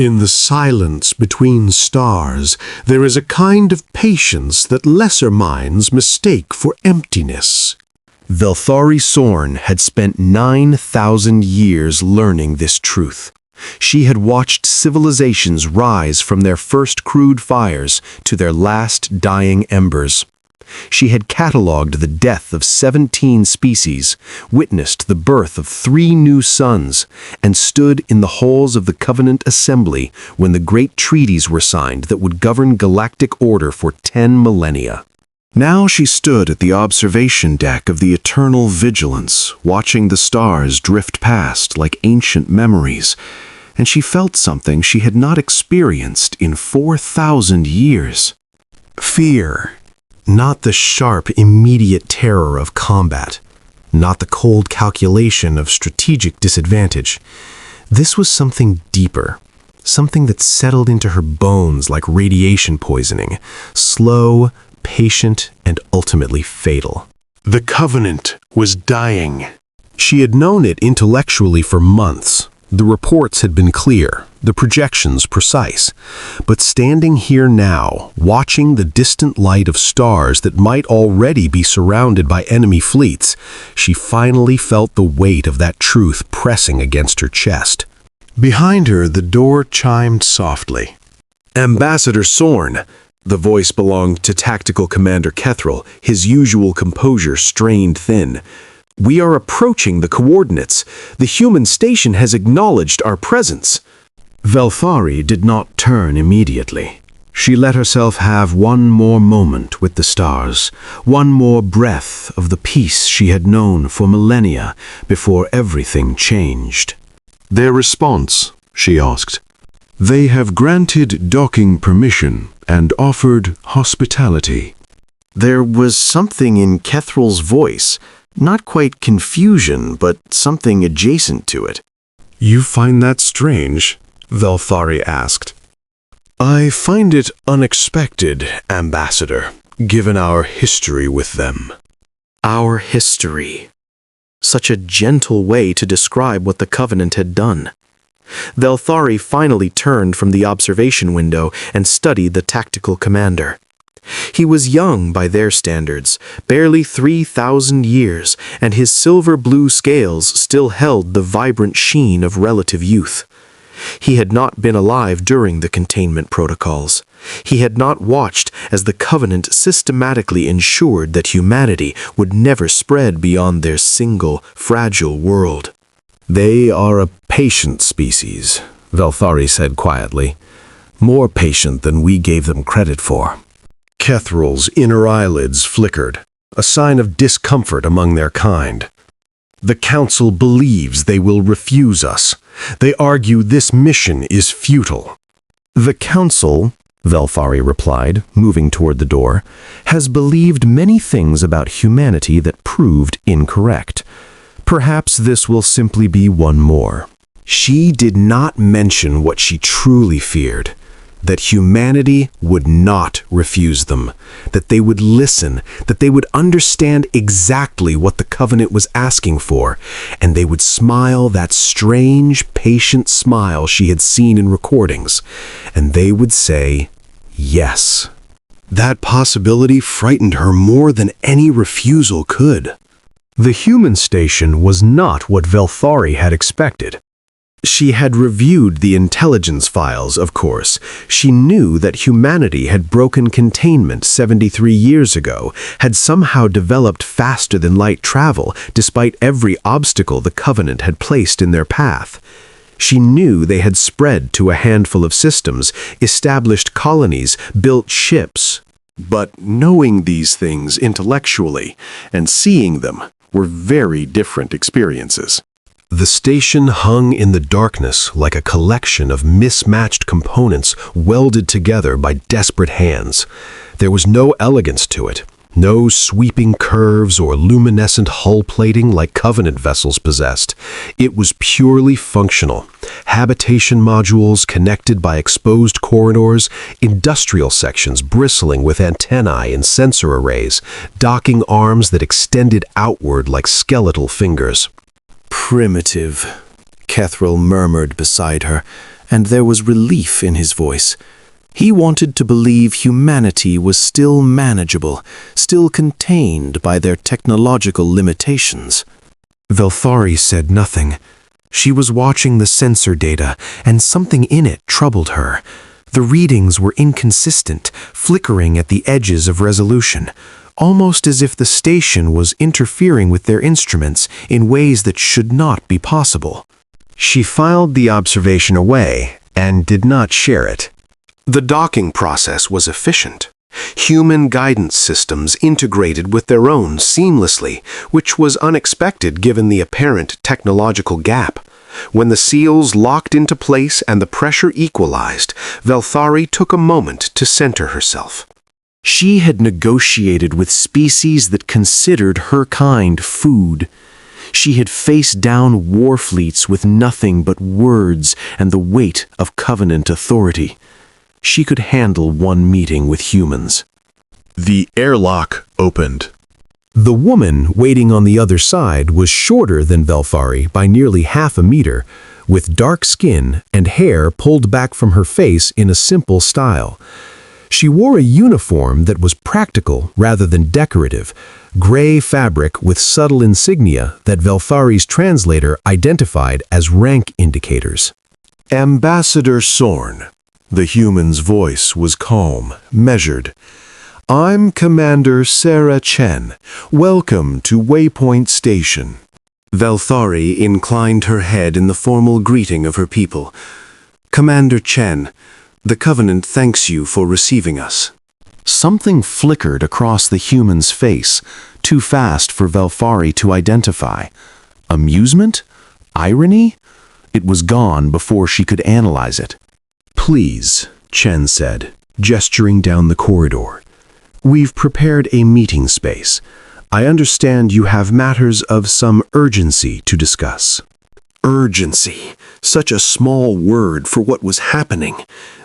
In the silence between stars, there is a kind of patience that lesser minds mistake for emptiness. Velthari Sorn had spent 9,000 years learning this truth. She had watched civilizations rise from their first crude fires to their last dying embers. She had catalogued the death of 17 species, witnessed the birth of 3 new suns, and stood in the halls of the Covenant Assembly when the great treaties were signed that would govern galactic order for 10 millennia. Now she stood at the observation deck of the Eternal Vigilance, watching the stars drift past like ancient memories, and she felt something she had not experienced in 4,000 years. Fear. Not the sharp, immediate terror of combat, not the cold calculation of strategic disadvantage. This was something deeper, something that settled into her bones like radiation poisoning, slow, patient, and ultimately fatal. The Covenant was dying. She had known it intellectually for months. The reports had been clear, the projections precise. But standing here now, watching the distant light of stars that might already be surrounded by enemy fleets, she finally felt the weight of that truth pressing against her chest. Behind her, the door chimed softly. "Ambassador Sorn." The voice belonged to Tactical Commander Kethril, his usual composure strained thin. "We are approaching the coordinates. The human station has acknowledged our presence." Velthari did not turn immediately. She let herself have one more moment with the stars, one more breath of the peace she had known for millennia before everything changed. "Their response?" she asked. "They have granted docking permission and offered hospitality." There was something in Kethril's voice, not quite confusion, but something adjacent to it. "You find that strange?" Velthari asked. "I find it unexpected, Ambassador, given our history with them." Our history. Such a gentle way to describe what the Covenant had done. Velthari finally turned from the observation window and studied the tactical commander. He was young by their standards, barely 3,000 years, and his silver-blue scales still held the vibrant sheen of relative youth. He had not been alive during the containment protocols. He had not watched as the Covenant systematically ensured that humanity would never spread beyond their single, fragile world. "They are a patient species," Velthari said quietly. "More patient than we gave them credit for." Kethril's inner eyelids flickered, a sign of discomfort among their kind. "The Council believes they will refuse us. They argue this mission is futile." "The Council," Velthari replied, moving toward the door, "has believed many things about humanity that proved incorrect. Perhaps this will simply be one more." She did not mention what she truly feared, that humanity would not refuse them, that they would listen, that they would understand exactly what the Covenant was asking for, and they would smile that strange, patient smile she had seen in recordings, and they would say, yes. That possibility frightened her more than any refusal could. The human station was not what Velthari had expected. She had reviewed the intelligence files, of course. She knew that humanity had broken containment 73 years ago, had somehow developed faster than light travel, despite every obstacle the Covenant had placed in their path. She knew they had spread to a handful of systems, established colonies, built ships. But knowing these things intellectually and seeing them were very different experiences. The station hung in the darkness like a collection of mismatched components welded together by desperate hands. There was no elegance to it, no sweeping curves or luminescent hull plating like Covenant vessels possessed. It was purely functional. Habitation modules connected by exposed corridors, industrial sections bristling with antennae and sensor arrays, docking arms that extended outward like skeletal fingers. "Primitive," Kethril murmured beside her, and there was relief in his voice. He wanted to believe humanity was still manageable, still contained by their technological limitations. Velthari said nothing. She was watching the sensor data, and something in it troubled her. The readings were inconsistent, flickering at the edges of resolution, almost as if the station was interfering with their instruments in ways that should not be possible. She filed the observation away and did not share it. The docking process was efficient. Human guidance systems integrated with their own seamlessly, which was unexpected given the apparent technological gap. When the seals locked into place and the pressure equalized, Velthari took a moment to center herself. She had negotiated with species that considered her kind food. She had faced down war fleets with nothing but words and the weight of Covenant authority. She could handle one meeting with humans. The airlock opened. The woman waiting on the other side was shorter than Velthari by nearly half a meter, with dark skin and hair pulled back from her face in a simple style. She wore a uniform that was practical rather than decorative, gray fabric with subtle insignia that Velthari's translator identified as rank indicators. Ambassador Sorn. The human's voice was calm, measured. I'm Commander Sarah Chen. Welcome to Waypoint Station. Velthari inclined her head in the formal greeting of her people. Commander Chen, the Covenant thanks you for receiving us. Something flickered across the human's face, too fast for Velthari to identify. Amusement? Irony? It was gone before she could analyze it. Please, Chen said, gesturing down the corridor. We've prepared a meeting space. I understand you have matters of some urgency to discuss. Urgency. Such a small word for what was happening.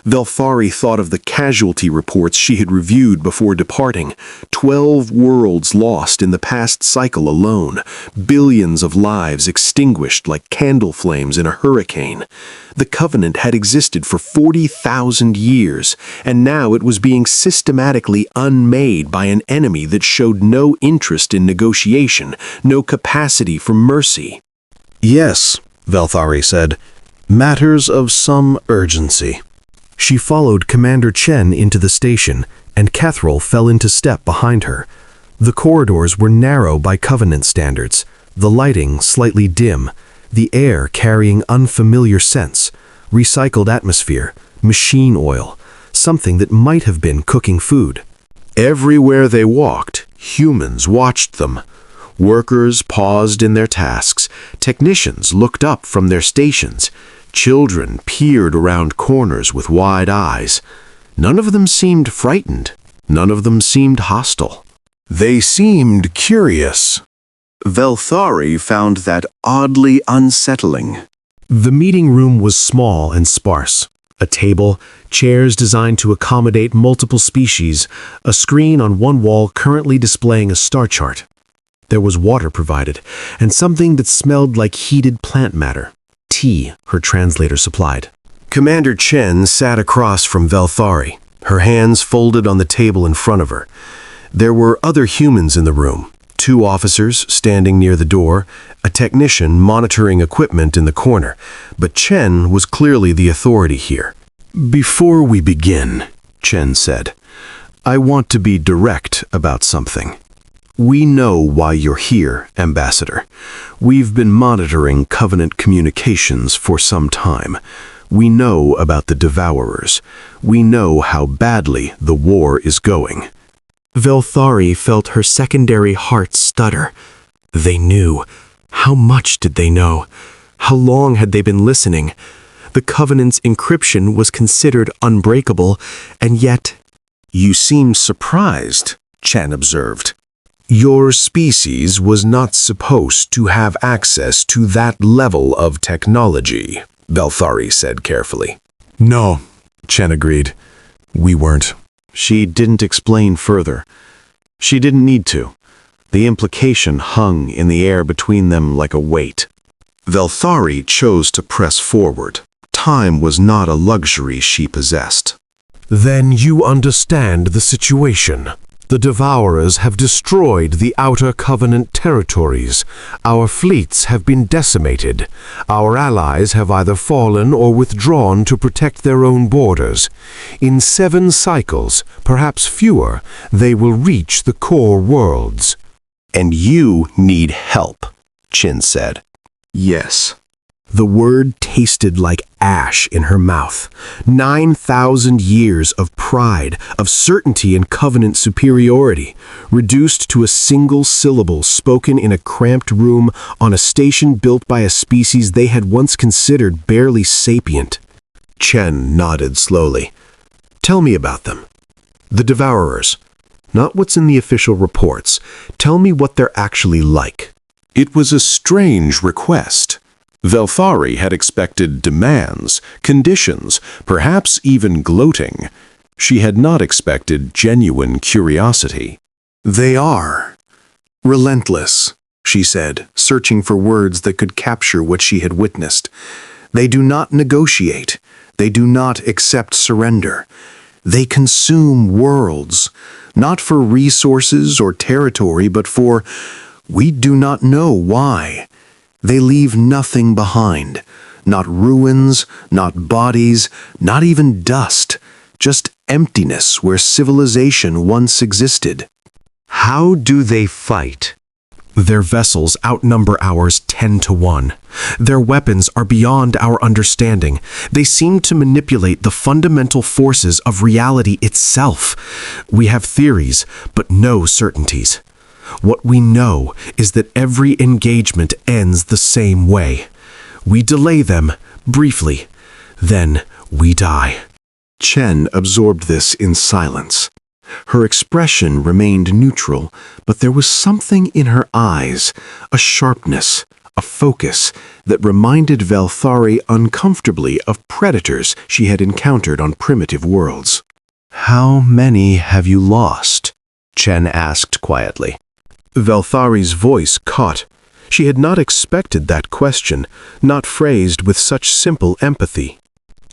Velthari thought of the casualty reports she had reviewed before departing. 12 worlds lost in the past cycle alone. Billions of lives extinguished like candle flames in a hurricane. The Covenant had existed for 40,000 years, and now it was being systematically unmade by an enemy that showed no interest in negotiation, no capacity for mercy. Yes, Velthari said, matters of some urgency. She followed Commander Chen into the station, and Cathrall fell into step behind her. The corridors were narrow by Covenant standards, the lighting slightly dim, the air carrying unfamiliar scents, recycled atmosphere, machine oil, something that might have been cooking food. Everywhere they walked, humans watched them. Workers paused in their tasks, technicians looked up from their stations, children peered around corners with wide eyes. None of them seemed frightened, none of them seemed hostile. They seemed curious. Velthari found that oddly unsettling. The meeting room was small and sparse. A table, chairs designed to accommodate multiple species, a screen on one wall currently displaying a star chart. There was water provided, and something that smelled like heated plant matter. Tea, her translator supplied. Commander Chen sat across from Velthari, her hands folded on the table in front of her. There were other humans in the room, 2 officers standing near the door, a technician monitoring equipment in the corner, but Chen was clearly the authority here. Before we begin, Chen said, I want to be direct about something. We know why you're here, Ambassador. We've been monitoring Covenant communications for some time. We know about the Devourers. We know how badly the war is going. Velthari felt her secondary heart stutter. They knew. How much did they know? How long had they been listening? The Covenant's encryption was considered unbreakable, and yet... You seem surprised, Chen observed. Your species was not supposed to have access to that level of technology, Velthari said carefully. No, Chen agreed. We weren't. She didn't explain further. She didn't need to. The implication hung in the air between them like a weight. Velthari chose to press forward, Time was not a luxury she possessed. Then you understand the situation. The Devourers have destroyed the Outer Covenant territories. Our fleets have been decimated. Our allies have either fallen or withdrawn to protect their own borders. In 7 cycles, perhaps fewer, they will reach the core worlds. And you need help, Chin said. Yes. The word tasted like ash in her mouth. 9,000 years of pride, of certainty and covenant superiority, reduced to a single syllable spoken in a cramped room on a station built by a species they had once considered barely sapient. Chen nodded slowly. Tell me about them. The Devourers. Not what's in the official reports. Tell me what they're actually like. It was a strange request. Velthari had expected demands, conditions, perhaps even gloating. She had not expected genuine curiosity. They are relentless, she said, searching for words that could capture what she had witnessed. They do not negotiate. They do not accept surrender. They consume worlds, not for resources or territory, but for we do not know why. They leave nothing behind, not ruins, not bodies, not even dust, just emptiness where civilization once existed. How do they fight? Their vessels outnumber ours 10 to 1. Their weapons are beyond our understanding. They seem to manipulate the fundamental forces of reality itself. We have theories, but no certainties. What we know is that every engagement ends the same way. We delay them, briefly. Then we die. Chen absorbed this in silence. Her expression remained neutral, but there was something in her eyes, a sharpness, a focus, that reminded Velthari uncomfortably of predators she had encountered on primitive worlds. How many have you lost? Chen asked quietly. Velthari's voice caught. She had not expected that question, not phrased with such simple empathy.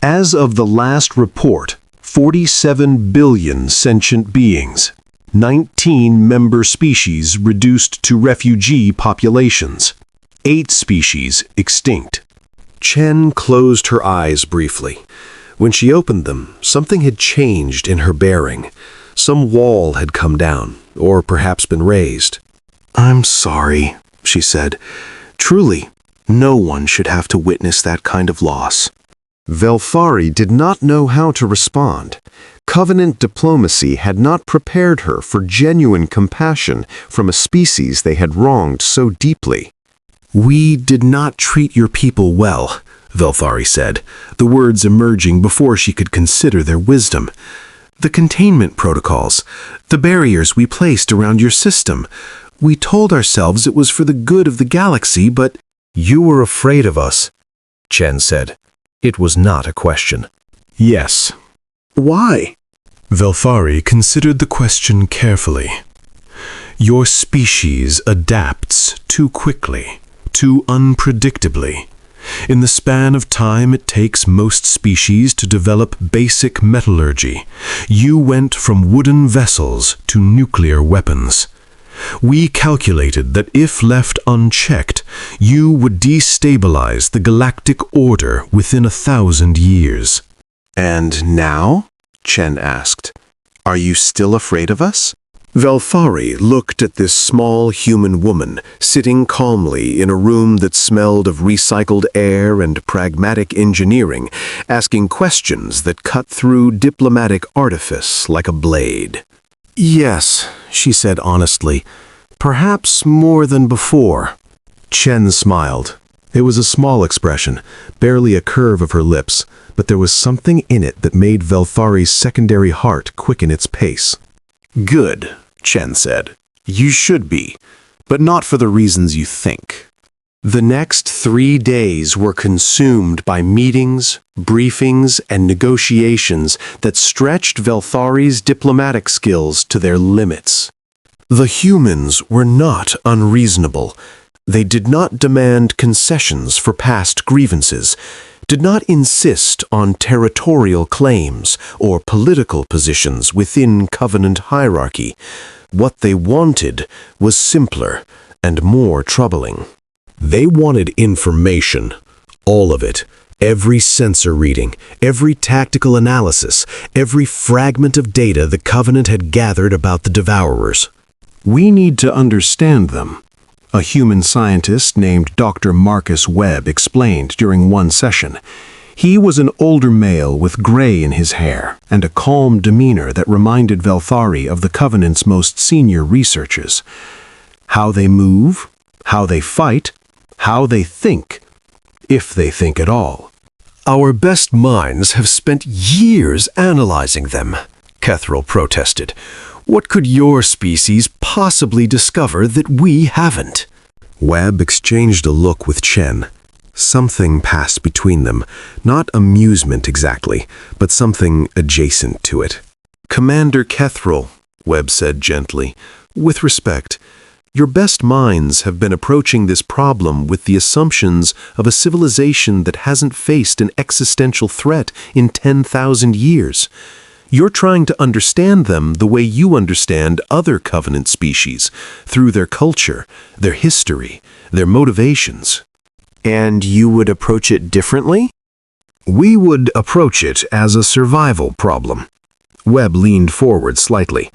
As of the last report, 47 billion sentient beings, 19 member species reduced to refugee populations, 8 species extinct. Chen closed her eyes briefly. When she opened them, something had changed in her bearing. Some wall had come down, or perhaps been raised. I'm sorry, she said. Truly, no one should have to witness that kind of loss. Velthari did not know how to respond. Covenant diplomacy had not prepared her for genuine compassion from a species they had wronged so deeply. We did not treat your people well, Velthari said, the words emerging before she could consider their wisdom. The containment protocols, the barriers we placed around your system. We told ourselves it was for the good of the galaxy, but you were afraid of us, Chen said. It was not a question. Yes. Why? Velthari considered the question carefully. Your species adapts too quickly, too unpredictably. In the span of time it takes most species to develop basic metallurgy, you went from wooden vessels to nuclear weapons. We calculated that if left unchecked, you would destabilize the galactic order within 1,000 years. And now? Chen asked. Are you still afraid of us? Velthari looked at this small human woman sitting calmly in a room that smelled of recycled air and pragmatic engineering, asking questions that cut through diplomatic artifice like a blade. Yes, she said honestly, perhaps more than before. Chen smiled. It was a small expression, barely a curve of her lips, but there was something in it that made Velthari's secondary heart quicken its pace. Good, Chen said. You should be, but not for the reasons you think. The next 3 days were consumed by meetings, briefings, and negotiations that stretched Velthari's diplomatic skills to their limits. The humans were not unreasonable. They did not demand concessions for past grievances. did not insist on territorial claims or political positions within Covenant hierarchy. What they wanted was simpler and more troubling. They wanted information, all of it. Every sensor reading, every tactical analysis, every fragment of data the Covenant had gathered about the Devourers. We need to understand them, a human scientist named Dr. Marcus Webb explained during one session. He was an older male with gray in his hair and a calm demeanor that reminded Velthari of the Covenant's most senior researchers. How they move, how they fight, how they think, if they think at all. Our best minds have spent years analyzing them, Kethril protested. What could your species possibly discover that we haven't? Webb exchanged a look with Chen. Something passed between them, not amusement exactly, but something adjacent to it. Commander Kethril, Webb said gently, with respect, your best minds have been approaching this problem with the assumptions of a civilization that hasn't faced an existential threat in 10,000 years. You're trying to understand them the way you understand other Covenant species, through their culture, their history, their motivations. And you would approach it differently? We would approach it as a survival problem. Webb leaned forward slightly.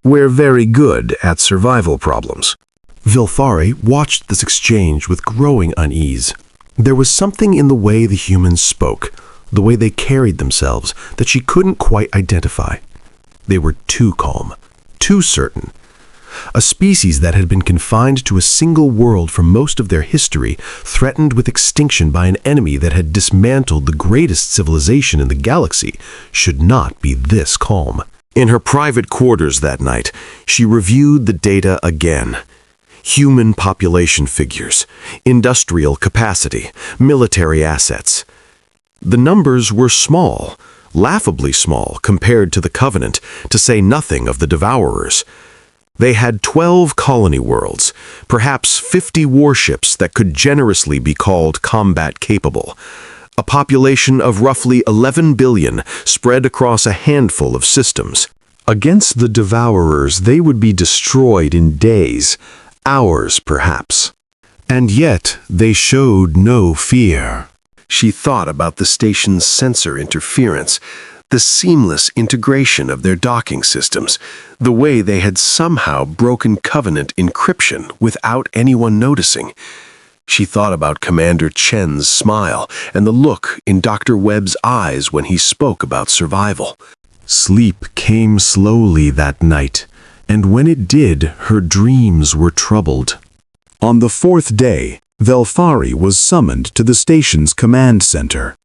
We're very good at survival problems. Vilthari watched this exchange with growing unease. There was something in the way the humans spoke, the way they carried themselves, that she couldn't quite identify. They were too calm, too certain. A species that had been confined to a single world for most of their history, threatened with extinction by an enemy that had dismantled the greatest civilization in the galaxy, should not be this calm. In her private quarters that night, she reviewed the data again. Human population figures, industrial capacity, military assets. The numbers were small, laughably small compared to the Covenant, to say nothing of the Devourers. They had 12 colony worlds, perhaps 50 warships that could generously be called combat-capable, a population of roughly 11 billion spread across a handful of systems. Against the Devourers, they would be destroyed in days, hours perhaps. And yet they showed no fear. She thought about the station's sensor interference, the seamless integration of their docking systems, the way they had somehow broken Covenant encryption without anyone noticing. She thought about Commander Chen's smile and the look in Dr. Webb's eyes when he spoke about survival. Sleep came slowly that night, and when it did, her dreams were troubled. On the fourth day, Velthari was summoned to the station's command center.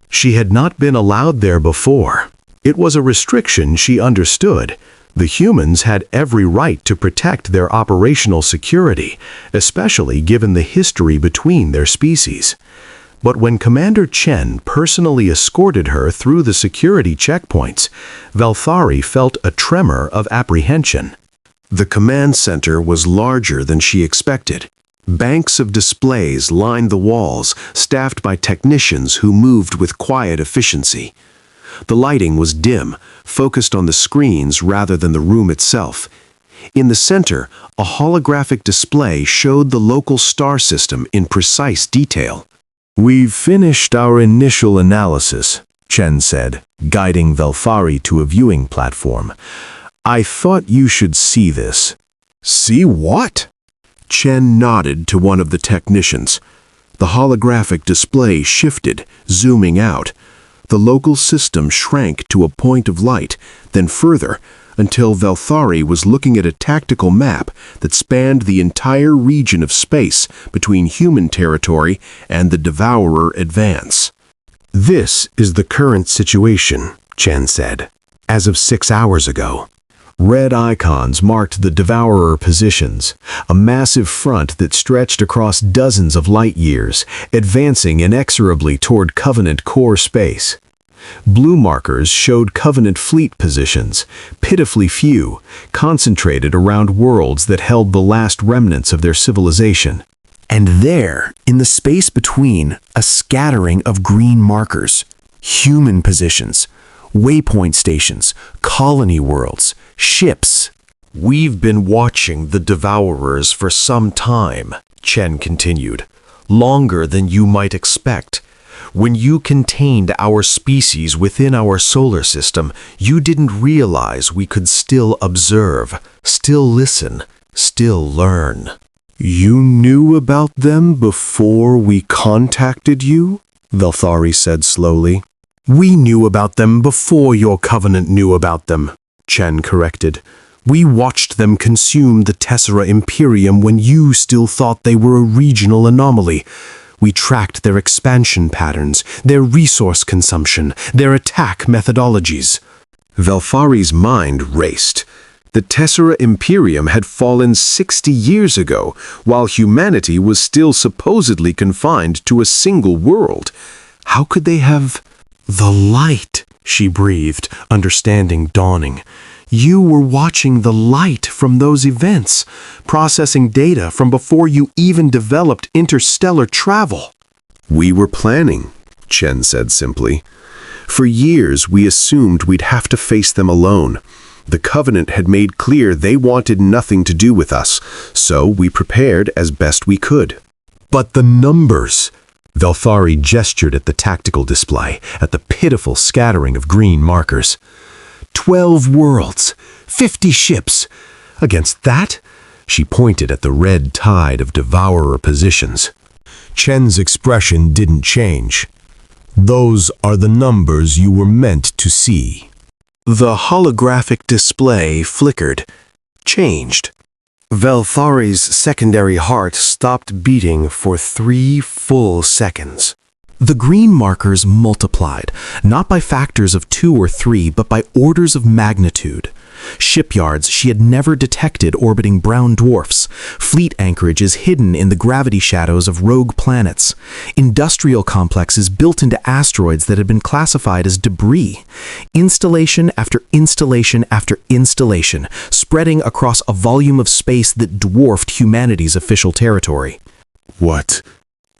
She had not been allowed there before. It was a restriction she understood. The humans had every right to protect their operational security, especially given the history between their species. But when Commander Chen personally escorted her through the security checkpoints, Velthari felt a tremor of apprehension. The command center was larger than she expected. Banks of displays lined the walls, staffed by technicians who moved with quiet efficiency. The lighting was dim, focused on the screens rather than the room itself. In the center, a holographic display showed the local star system in precise detail. "We've finished our initial analysis," Chen said, guiding Velthari to a viewing platform. "I thought you should see this." "See what?" Chen nodded to one of the technicians. The holographic display shifted, zooming out. The local system shrank to a point of light, then further, until Velthari was looking at a tactical map that spanned the entire region of space between human territory and the Devourer advance. "This is the current situation," Chen said, "as of 6 hours ago. Red icons marked the Devourer positions, a massive front that stretched across dozens of light years, advancing inexorably toward Covenant core space. Blue markers showed Covenant fleet positions, pitifully few, concentrated around worlds that held the last remnants of their civilization. And there, in the space between, a scattering of green markers, human positions, waypoint stations, colony worlds, ships. We've been watching the Devourers for some time, Chen continued. Longer than you might expect. When you contained our species within our solar system, you didn't realize we could still observe, still listen, still learn. You knew about them before we contacted you? Velthari said slowly. We knew about them before your covenant knew about them, Chen corrected. We watched them consume the Tessera Imperium when you still thought they were a regional anomaly. We tracked their expansion patterns, their resource consumption, their attack methodologies. Velthari's mind raced. The Tessera Imperium had fallen 60 years ago, while humanity was still supposedly confined to a single world. How could they have... The light, she breathed, understanding dawning. You were watching the light from those events, processing data from before you even developed interstellar travel. We were planning, Chen said simply. For years, we assumed we'd have to face them alone. The Covenant had made clear they wanted nothing to do with us, so we prepared as best we could. But the numbers... Velthari gestured at the tactical display, at the pitiful scattering of green markers. 12 worlds, 50 ships. Against that, she pointed at the red tide of devourer positions. Chen's expression didn't change. Those are the numbers you were meant to see. The holographic display flickered, changed. Velthari's secondary heart stopped beating for 3 full seconds. The green markers multiplied, not by factors of 2 or 3, but by orders of magnitude. Shipyards she had never detected orbiting brown dwarfs, fleet anchorages hidden in the gravity shadows of rogue planets, industrial complexes built into asteroids that had been classified as debris, installation after installation after installation, spreading across a volume of space that dwarfed humanity's official territory. What?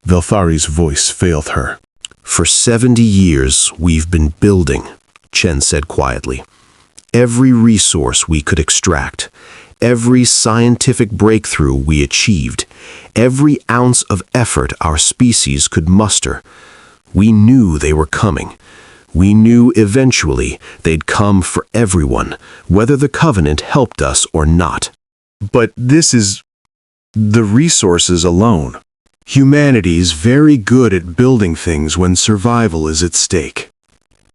Velthari's voice failed her. For 70 years, we've been building, Chen said quietly. Every resource we could extract, every scientific breakthrough we achieved, every ounce of effort our species could muster. We knew they were coming. We knew eventually they'd come for everyone, whether the Covenant helped us or not. But this is the resources alone. Humanity's very good at building things when survival is at stake.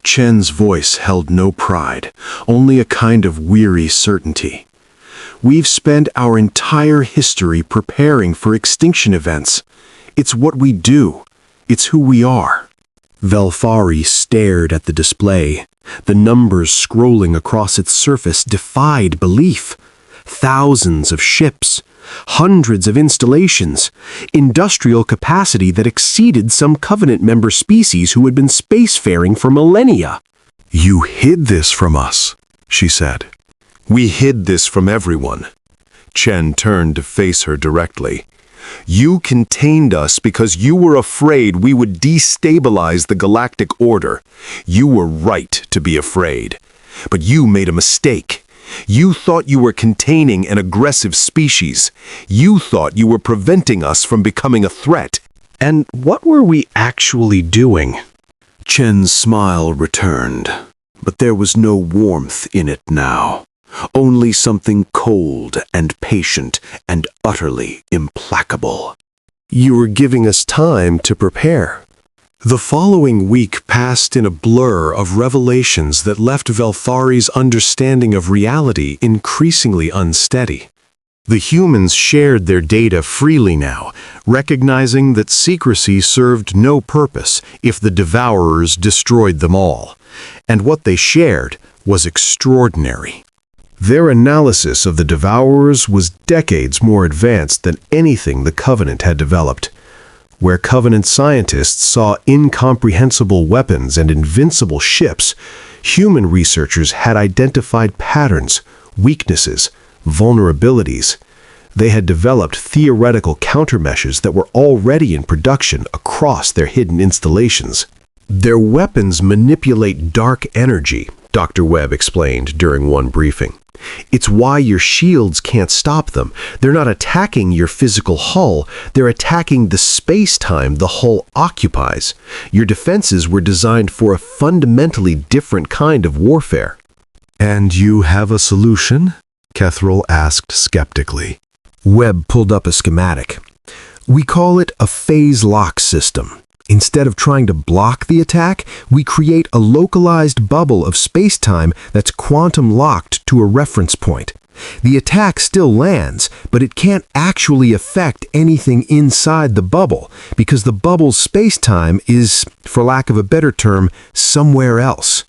Chen's voice held no pride, only a kind of weary certainty. We've spent our entire history preparing for extinction events. It's what we do. It's who we are. Velthari stared at the display. The numbers scrolling across its surface defied belief. Thousands of ships, hundreds of installations, industrial capacity that exceeded some Covenant member species who had been spacefaring for millennia. You hid this from us, she said. We hid this from everyone. Chen turned to face her directly. You contained us because you were afraid we would destabilize the galactic order. You were right to be afraid. But you made a mistake. You thought you were containing an aggressive species. You thought you were preventing us from becoming a threat. And what were we actually doing? Chen's smile returned, but there was no warmth in it now. Only something cold and patient and utterly implacable. You were giving us time to prepare. The following week passed in a blur of revelations that left Velthari's understanding of reality increasingly unsteady. The humans shared their data freely now, recognizing that secrecy served no purpose if the Devourers destroyed them all. And what they shared was extraordinary. Their analysis of the Devourers was decades more advanced than anything the Covenant had developed. Where Covenant scientists saw incomprehensible weapons and invincible ships, human researchers had identified patterns, weaknesses, vulnerabilities. They had developed theoretical countermeasures that were already in production across their hidden installations. Their weapons manipulate dark energy, Dr. Webb explained during one briefing. It's why your shields can't stop them. They're not attacking your physical hull, they're attacking the space-time the hull occupies. Your defenses were designed for a fundamentally different kind of warfare. And you have a solution? Kethril asked skeptically. Webb pulled up a schematic. We call it a phase lock system. Instead of trying to block the attack, we create a localized bubble of space-time that's quantum locked to a reference point. The attack still lands, but it can't actually affect anything inside the bubble, because the bubble's space-time is, for lack of a better term, somewhere else.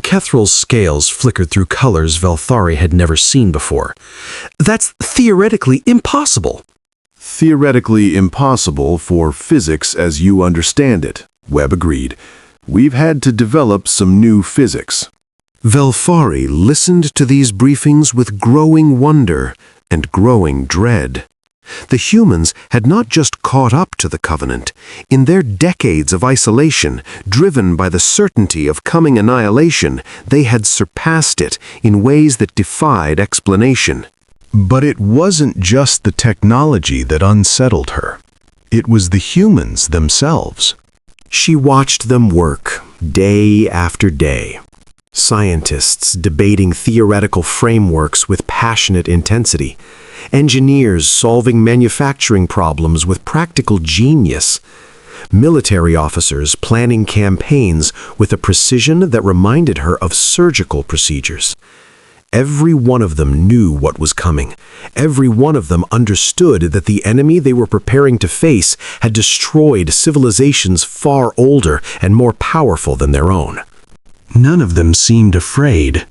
Kethril's scales flickered through colors Velthari had never seen before. That's theoretically impossible. Theoretically impossible for physics as you understand it, Webb agreed. We've had to develop some new physics. Velthari listened to these briefings with growing wonder and growing dread. The humans had not just caught up to the Covenant. In their decades of isolation, driven by the certainty of coming annihilation, they had surpassed it in ways that defied explanation. But it wasn't just the technology that unsettled her. It was the humans themselves. She watched them work, day after day. Scientists debating theoretical frameworks with passionate intensity. Engineers solving manufacturing problems with practical genius. Military officers planning campaigns with a precision that reminded her of surgical procedures. Every one of them knew what was coming. Every one of them understood that the enemy they were preparing to face had destroyed civilizations far older and more powerful than their own. None of them seemed afraid.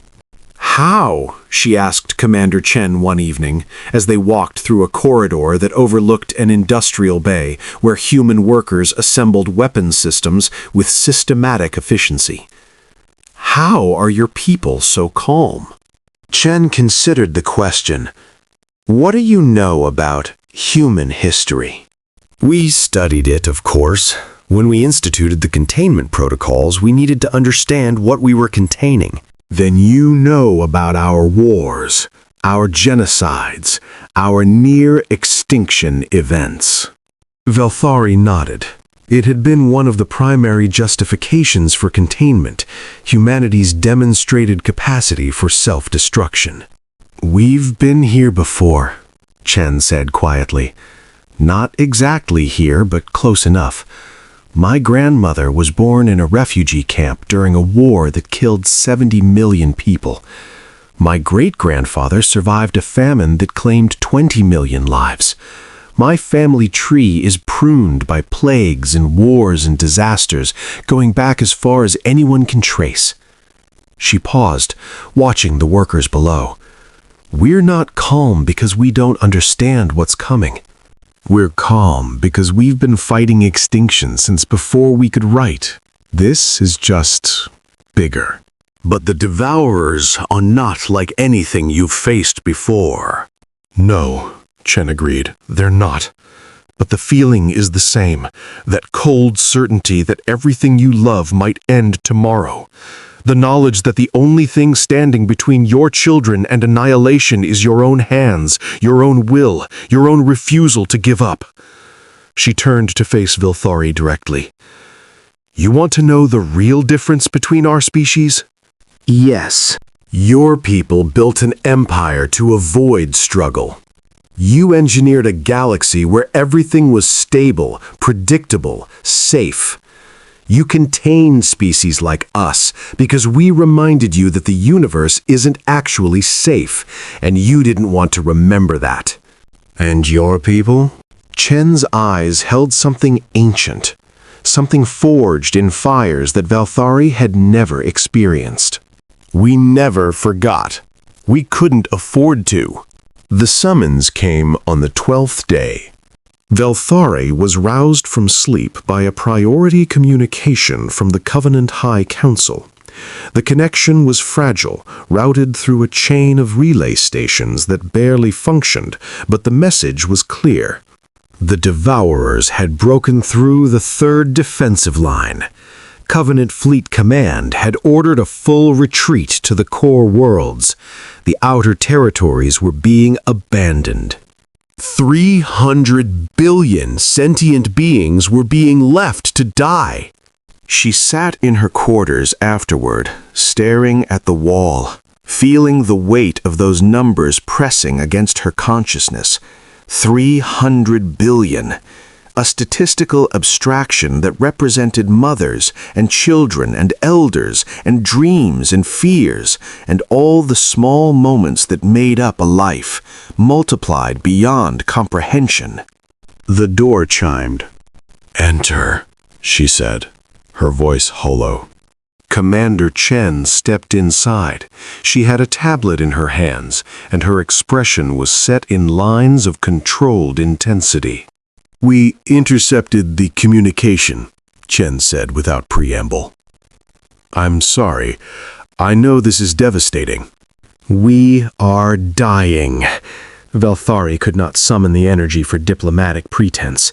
How? She asked Commander Chen one evening as they walked through a corridor that overlooked an industrial bay where human workers assembled weapons systems with systematic efficiency. How are your people so calm? Chen considered the question. What do you know about human history? We studied it, of course. When we instituted the containment protocols, we needed to understand what we were containing. Then you know about our wars, our genocides, our near-extinction events. Velthari nodded. It had been one of the primary justifications for containment, humanity's demonstrated capacity for self-destruction. We've been here before, Chen said quietly. Not exactly here, but close enough. My grandmother was born in a refugee camp during a war that killed 70 million people. My great-grandfather survived a famine that claimed 20 million lives. My family tree is pruned by plagues and wars and disasters, going back as far as anyone can trace. She paused, watching the workers below. We're not calm because we don't understand what's coming. We're calm because we've been fighting extinction since before we could write. This is just bigger. But the Devourers are not like anything you've faced before. No, Chen agreed. They're not. But the feeling is the same. That cold certainty that everything you love might end tomorrow. The knowledge that the only thing standing between your children and annihilation is your own hands, your own will, your own refusal to give up. She turned to face Velthari directly. You want to know the real difference between our species? Yes. Your people built an empire to avoid struggle. You engineered a galaxy where everything was stable, predictable, safe. You contained species like us because we reminded you that the universe isn't actually safe, and you didn't want to remember that. And your people? Chen's eyes held something ancient, something forged in fires that Velthari had never experienced. We never forgot. We couldn't afford to. The summons came on the 12th day. Velthari was roused from sleep by a priority communication from the Covenant High Council. The connection was fragile, routed through a chain of relay stations that barely functioned, but the message was clear. The Devourers had broken through the third defensive line. Covenant Fleet Command had ordered a full retreat to the core worlds. The outer territories were being abandoned. 300 billion sentient beings were being left to die. She sat in her quarters afterward, staring at the wall, feeling the weight of those numbers pressing against her consciousness. 300 billion. A statistical abstraction that represented mothers and children and elders and dreams and fears and all the small moments that made up a life, multiplied beyond comprehension. The door chimed. "Enter," she said, her voice hollow. Commander Chen stepped inside. She had a tablet in her hands, and her expression was set in lines of controlled intensity. "We intercepted the communication," Chen said without preamble. "I'm sorry. I know this is devastating." We are dying. Velthari could not summon the energy for diplomatic pretense.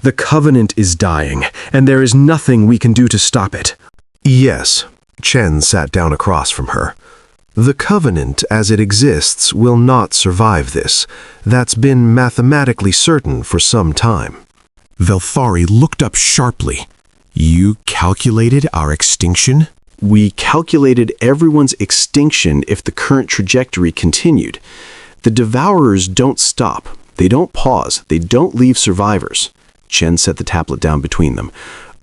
The Covenant is dying, and there is nothing we can do to stop it. "Yes," Chen sat down across from her. "The Covenant as it exists will not survive this. That's been mathematically certain for some time." Velthari looked up sharply. "You calculated our extinction?" We calculated everyone's extinction if the current trajectory continued. The Devourers don't stop. They don't pause. They don't leave survivors. Chen set the tablet down between them.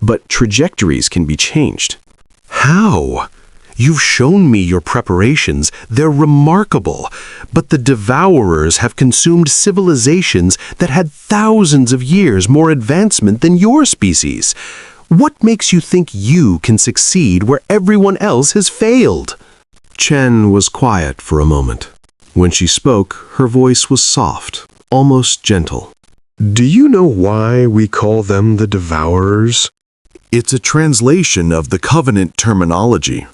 But trajectories can be changed. "How? You've shown me your preparations. They're remarkable. But the Devourers have consumed civilizations that had thousands of years more advancement than your species. What makes you think you can succeed where everyone else has failed?" Chen was quiet for a moment. When she spoke, her voice was soft, almost gentle. "Do you know why we call them the Devourers?" "It's a translation of the Covenant terminology."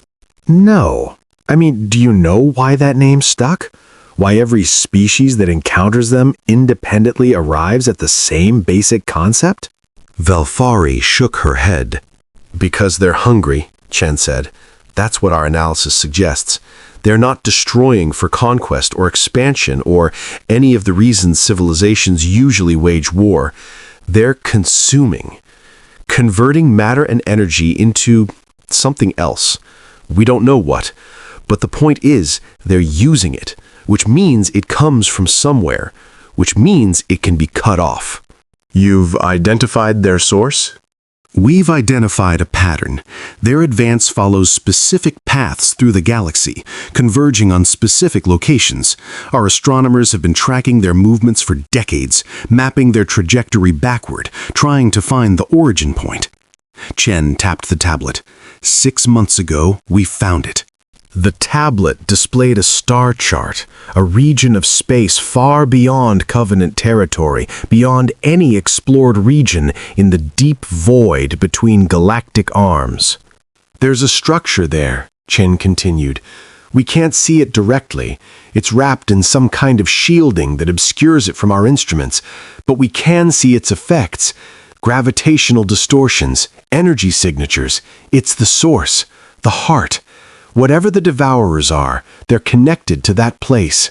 No. I mean, do you know why that name stuck? Why every species that encounters them independently arrives at the same basic concept? Velthari shook her head. "Because they're hungry," Chen said. "That's what our analysis suggests. They're not destroying for conquest or expansion or any of the reasons civilizations usually wage war. They're consuming, converting matter and energy into something else. We don't know what, but the point is they're using it, which means it comes from somewhere, which means it can be cut off." "You've identified their source?" "We've identified a pattern. Their advance follows specific paths through the galaxy, converging on specific locations. Our astronomers have been tracking their movements for decades, mapping their trajectory backward, trying to find the origin point." Chen tapped the tablet. 6 months ago, we found it. The tablet displayed a star chart, a region of space far beyond Covenant territory, beyond any explored region in the deep void between galactic arms. "There's a structure there," Chen continued. "We can't see it directly. It's wrapped in some kind of shielding that obscures it from our instruments, but we can see its effects. Gravitational distortions, energy signatures. It's the source, the heart. Whatever the Devourers are, they're connected to that place."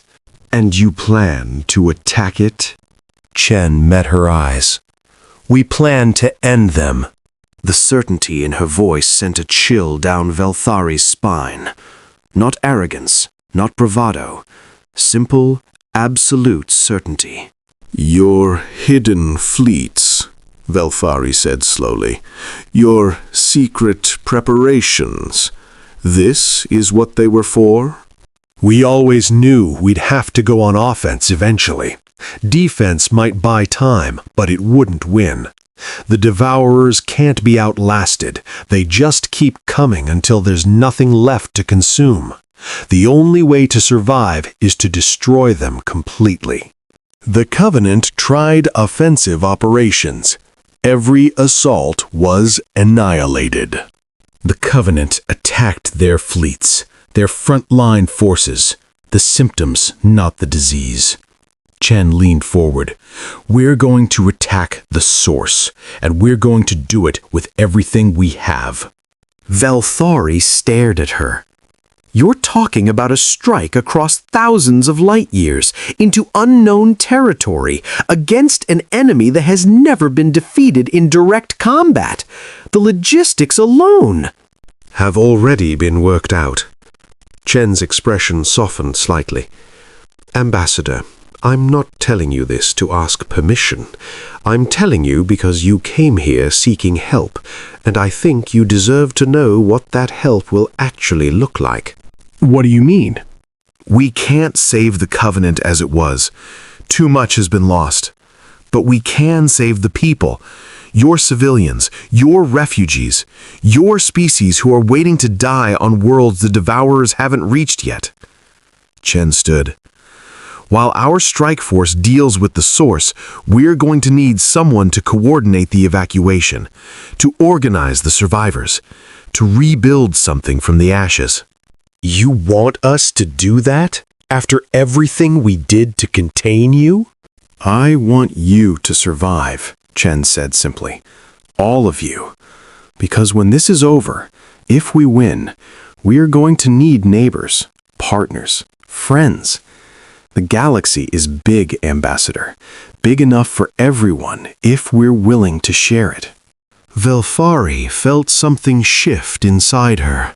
"And you plan to attack it?" Chen met her eyes. "We plan to end them." The certainty in her voice sent a chill down Velthari's spine. Not arrogance, not bravado. Simple, absolute certainty. "Your hidden fleets," Velthari said slowly. "Your secret preparations. This is what they were for?" "We always knew we'd have to go on offense eventually. Defense might buy time, but it wouldn't win. The Devourers can't be outlasted. They just keep coming until there's nothing left to consume. The only way to survive is to destroy them completely. The Covenant tried offensive operations. Every assault was annihilated." The Covenant attacked their fleets, their front-line forces, the symptoms, not the disease. Chen leaned forward. We're going to attack the source, and we're going to do it with everything we have. Velthari stared at her. You're talking about a strike across thousands of light years into unknown territory against an enemy that has never been defeated in direct combat. The logistics alone Have already been worked out. Chen's expression softened slightly. Ambassador, I'm not telling you this to ask permission. I'm telling you because you came here seeking help, and I think you deserve to know what that help will actually look like. What do you mean? We can't save the Covenant as it was. Too much has been lost. But we can save the people. Your civilians, your refugees, your species who are waiting to die on worlds the Devourers haven't reached yet. Chen stood. While our strike force deals with the source, we're going to need someone to coordinate the evacuation, to organize the survivors, to rebuild something from the ashes. You want us to do that? After everything we did to contain you? I want you to survive, Chen said simply. All of you. Because when this is over, if we win, we are going to need neighbors, partners, friends. The galaxy is big, Ambassador. Big enough for everyone if we're willing to share it. Velthari felt something shift inside her.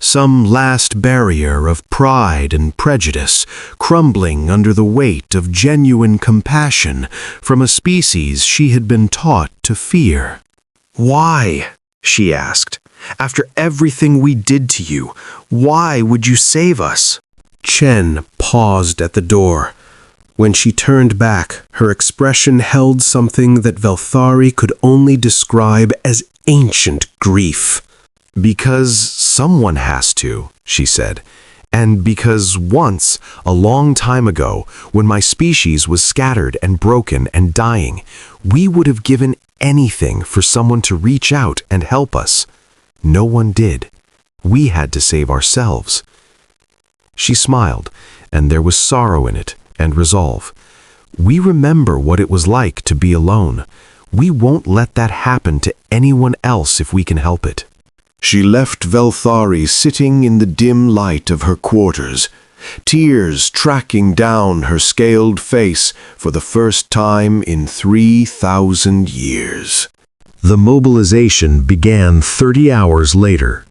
Some last barrier of pride and prejudice crumbling under the weight of genuine compassion from a species she had been taught to fear. Why? She asked. After everything we did to you, why would you save us? Chen paused at the door. When she turned back, her expression held something that Velthari could only describe as ancient grief. Because someone has to, she said, and because once, a long time ago, when my species was scattered and broken and dying, we would have given anything for someone to reach out and help us. No one did. We had to save ourselves. She smiled, and there was sorrow in it, and resolve. We remember what it was like to be alone. We won't let that happen to anyone else if we can help it. She left Velthari sitting in the dim light of her quarters, tears tracking down her scaled face for the first time in 3,000 years. The mobilization began 30 hours later.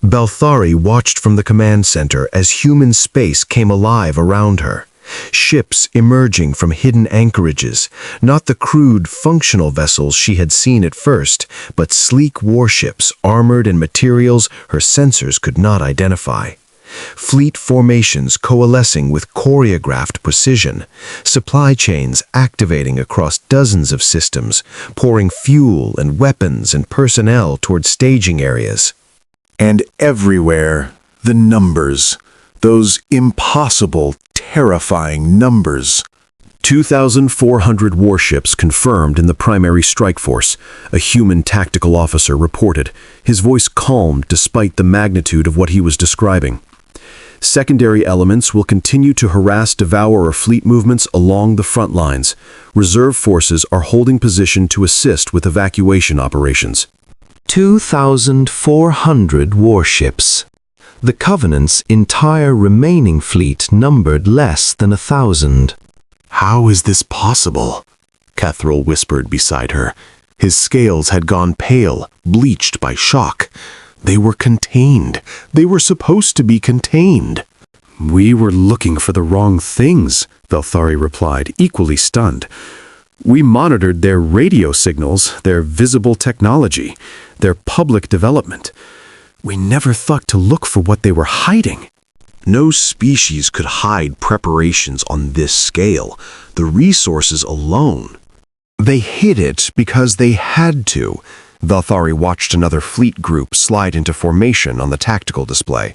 Velthari watched from the command center as human space came alive around her. Ships emerging from hidden anchorages, not the crude, functional vessels she had seen at first, but sleek warships armored in materials her sensors could not identify. Fleet formations coalescing with choreographed precision, supply chains activating across dozens of systems, pouring fuel and weapons and personnel toward staging areas. And everywhere, the numbers, those impossible, terrifying numbers. 2,400 warships confirmed in the primary strike force, a human tactical officer reported, his voice calm despite the magnitude of what he was describing. Secondary elements will continue to harass Devourer fleet movements along the front lines. Reserve forces are holding position to assist with evacuation operations. 2,400 warships. The Covenant's entire remaining fleet numbered less than 1,000. How is this possible? Kethril whispered beside her. His scales had gone pale, bleached by shock. They were contained. They were supposed to be contained. We were looking for the wrong things, Velthari replied, equally stunned. We monitored their radio signals, their visible technology, their public development. We never thought to look for what they were hiding. No species could hide preparations on this scale, the resources alone. They hid it because they had to. Velthari watched another fleet group slide into formation on the tactical display.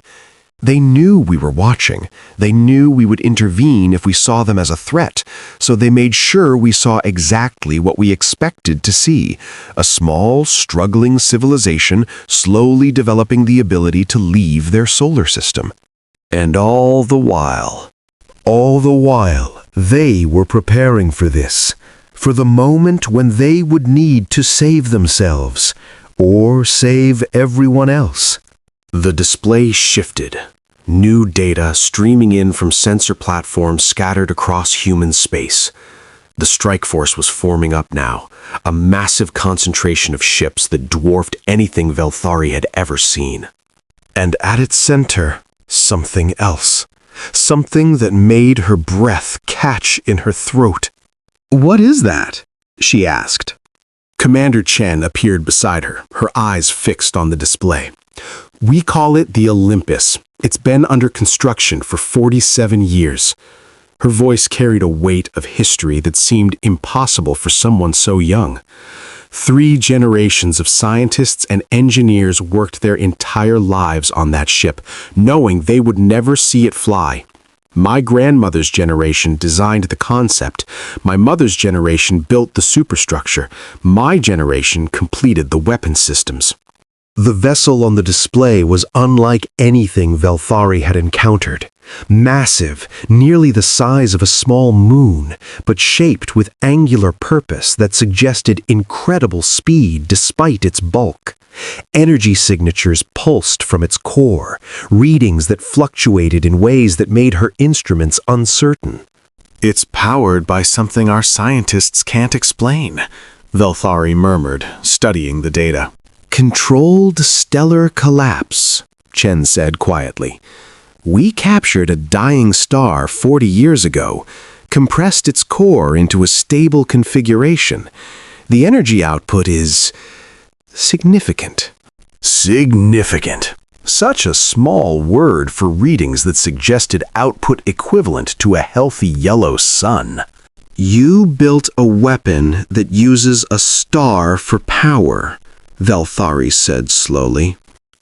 They knew we were watching. They knew we would intervene if we saw them as a threat, so they made sure we saw exactly what we expected to see: a small, struggling civilization slowly developing the ability to leave their solar system. And all the while, they were preparing for this, for the moment when they would need to save themselves, or save everyone else. The display shifted. New data streaming in from sensor platforms scattered across human space. The strike force was forming up now, a massive concentration of ships that dwarfed anything Velthari had ever seen. And at its center, something else. Something that made her breath catch in her throat. "What is that?" she asked. Commander Chen appeared beside her, her eyes fixed on the display. "We call it the Olympus. It's been under construction for 47 years. Her voice carried a weight of history that seemed impossible for someone so young. 3 generations of scientists and engineers worked their entire lives on that ship, knowing they would never see it fly. My grandmother's generation designed the concept. My mother's generation built the superstructure. My generation completed the weapon systems." The vessel on the display was unlike anything Velthari had encountered. Massive, nearly the size of a small moon, but shaped with angular purpose that suggested incredible speed despite its bulk. Energy signatures pulsed from its core, readings that fluctuated in ways that made her instruments uncertain. "It's powered by something our scientists can't explain," Velthari murmured, studying the data. "Controlled stellar collapse," Chen said quietly. "We captured a dying star 40 years ago, compressed its core into a stable configuration. The energy output is significant." Significant. Such a small word for readings that suggested output equivalent to a healthy yellow sun. "You built a weapon that uses a star for power," Velthari said slowly.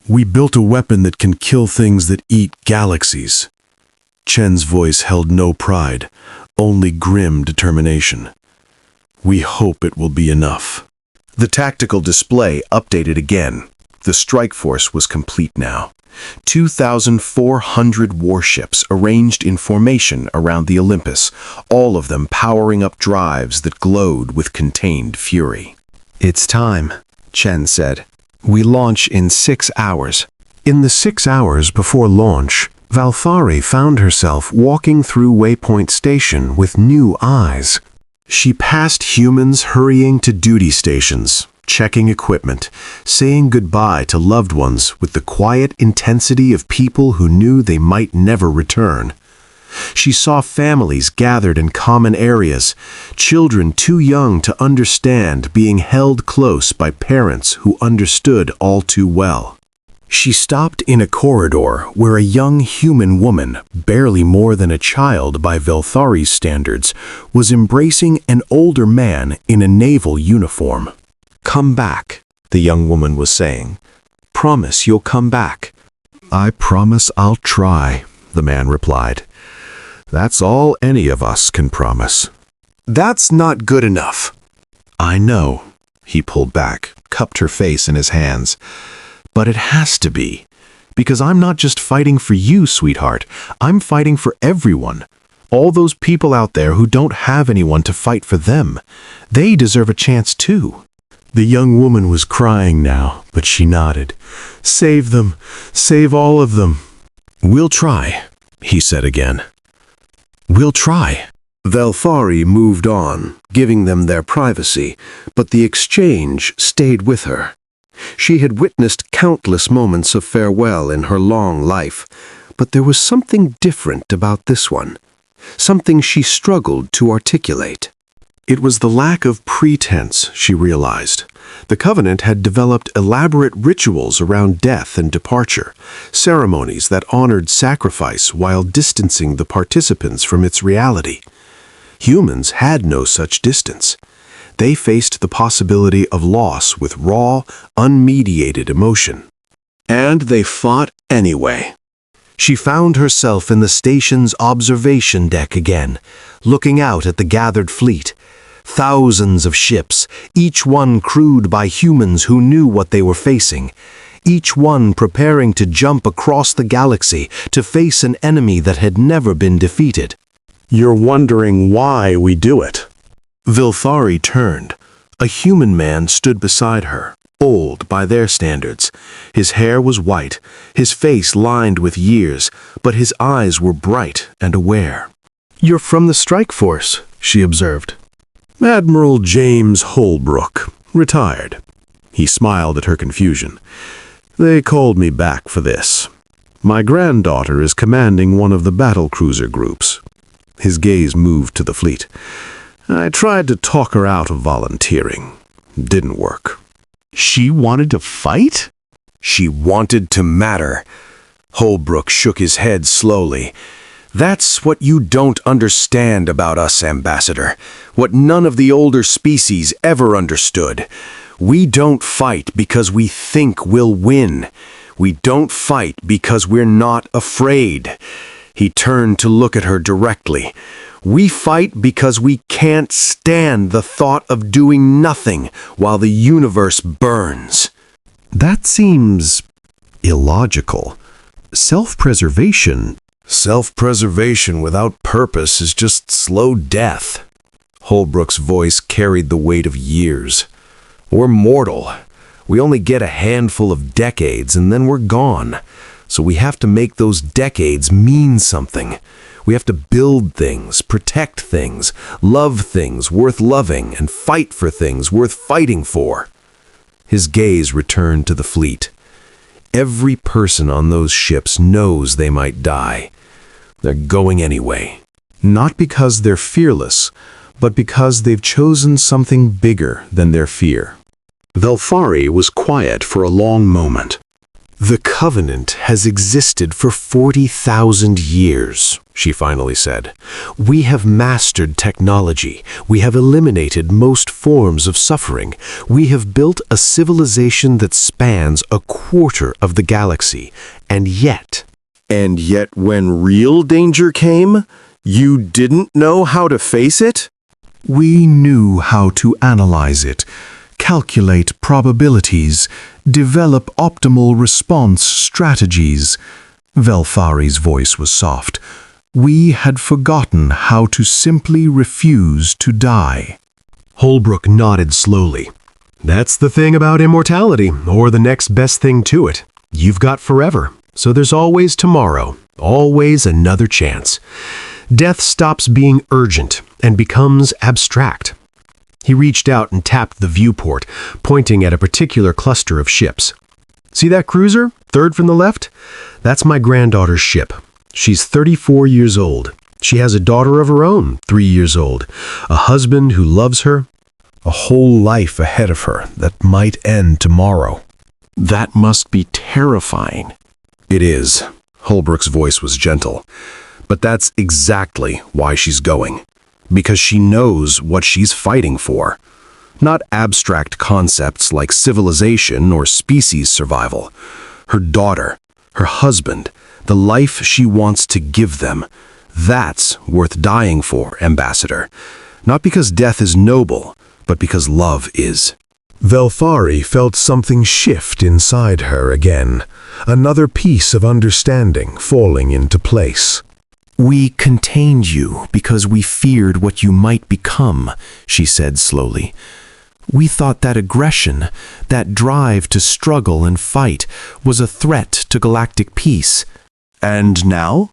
"We built a weapon that can kill things that eat galaxies." Chen's voice held no pride, only grim determination. "We hope it will be enough." The tactical display updated again. The strike force was complete now. 2,400 warships arranged in formation around the Olympus, all of them powering up drives that glowed with contained fury. "It's time," Chen said. "We launch in 6 hours." In the 6 hours before launch, Velthari found herself walking through Waypoint Station with new eyes. She passed humans hurrying to duty stations, checking equipment, saying goodbye to loved ones with the quiet intensity of people who knew they might never return. She saw families gathered in common areas, children too young to understand being held close by parents who understood all too well. She stopped in a corridor where a young human woman, barely more than a child by Velthari's standards, was embracing an older man in a naval uniform. "Come back," the young woman was saying. "Promise you'll come back." "I promise I'll try," the man replied. "That's all any of us can promise." "That's not good enough." "I know," he pulled back, cupped her face in his hands. "But it has to be. Because I'm not just fighting for you, sweetheart. I'm fighting for everyone. All those people out there who don't have anyone to fight for them. They deserve a chance too." The young woman was crying now, but she nodded. "Save them. Save all of them." "We'll try," he said again. "We'll try." Velthari moved on, giving them their privacy, but the exchange stayed with her. She had witnessed countless moments of farewell in her long life, but there was something different about this one, something she struggled to articulate. It was the lack of pretense, she realized. The Covenant had developed elaborate rituals around death and departure, ceremonies that honored sacrifice while distancing the participants from its reality. Humans had no such distance. They faced the possibility of loss with raw, unmediated emotion. And they fought anyway. She found herself in the station's observation deck again, looking out at the gathered fleet. Thousands of ships, each one crewed by humans who knew what they were facing. Each one preparing to jump across the galaxy to face an enemy that had never been defeated. You're wondering why we do it. Vilthari turned. A human man stood beside her, old by their standards. His hair was white, his face lined with years, but his eyes were bright and aware. You're from the strike force, she observed. Admiral James Holbrook, retired. He smiled at her confusion. They called me back for this. My granddaughter is commanding one of the battlecruiser groups. His gaze moved to the fleet. I tried to talk her out of volunteering. Didn't work. She wanted to fight? She wanted to matter. Holbrook shook his head slowly. That's what you don't understand about us, Ambassador. What none of the older species ever understood. We don't fight because we think we'll win. We don't fight because we're not afraid. He turned to look at her directly. We fight because we can't stand the thought of doing nothing while the universe burns. That seems illogical. Self-preservation. Self-preservation without purpose is just slow death. Holbrook's voice carried the weight of years. We're mortal. We only get a handful of decades and then we're gone. So we have to make those decades mean something. We have to build things, protect things, love things worth loving, and fight for things worth fighting for. His gaze returned to the fleet. Every person on those ships knows they might die. They're going anyway. Not because they're fearless, but because they've chosen something bigger than their fear. Velfari was quiet for a long moment. The Covenant has existed for 40,000 years, she finally said. We have mastered technology. We have eliminated most forms of suffering. We have built a civilization that spans a quarter of the galaxy. And yet when real danger came, you didn't know how to face it? We knew how to analyze it, calculate probabilities, develop optimal response strategies. Velfari's voice was soft. We had forgotten how to simply refuse to die. Holbrook nodded slowly. That's the thing about immortality, or the next best thing to it. You've got forever, so there's always tomorrow, always another chance. Death stops being urgent and becomes abstract. He reached out and tapped the viewport, pointing at a particular cluster of ships. See that cruiser, third from the left? That's my granddaughter's ship. She's 34 years old. She has a daughter of her own, 3 years old, a husband who loves her, a whole life ahead of her that might end tomorrow. That must be terrifying. It is. Holbrook's voice was gentle. But that's exactly why she's going. Because she knows what she's fighting for. Not abstract concepts like civilization or species survival. Her daughter, her husband, the life she wants to give them. That's worth dying for, Ambassador. Not because death is noble, but because love is. Velfari felt something shift inside her again. Another piece of understanding falling into place. We contained you because we feared what you might become, she said slowly. We thought that aggression, that drive to struggle and fight, was a threat to galactic peace. And now?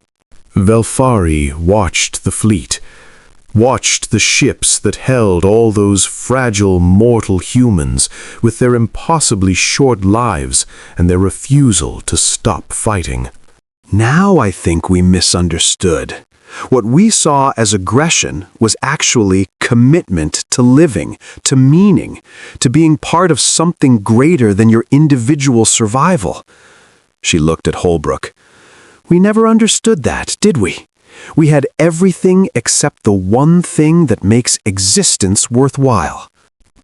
Velfari watched the fleet, watched the ships that held all those fragile mortal humans with their impossibly short lives and their refusal to stop fighting. Now I think we misunderstood. What we saw as aggression was actually commitment to living, to meaning, to being part of something greater than your individual survival. She looked at Holbrook. We never understood that, did we? We had everything except the one thing that makes existence worthwhile.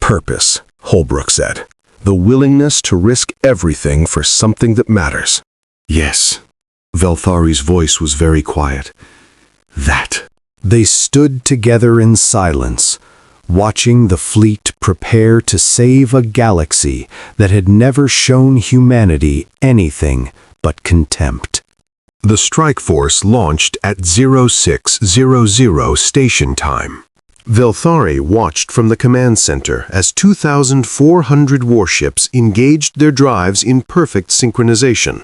Purpose, Holbrook said. The willingness to risk everything for something that matters. Yes. Velthari's voice was very quiet. That. They stood together in silence, watching the fleet prepare to save a galaxy that had never shown humanity anything but contempt. The strike force launched at 0600 station time. Velthari watched from the command center as 2,400 warships engaged their drives in perfect synchronization.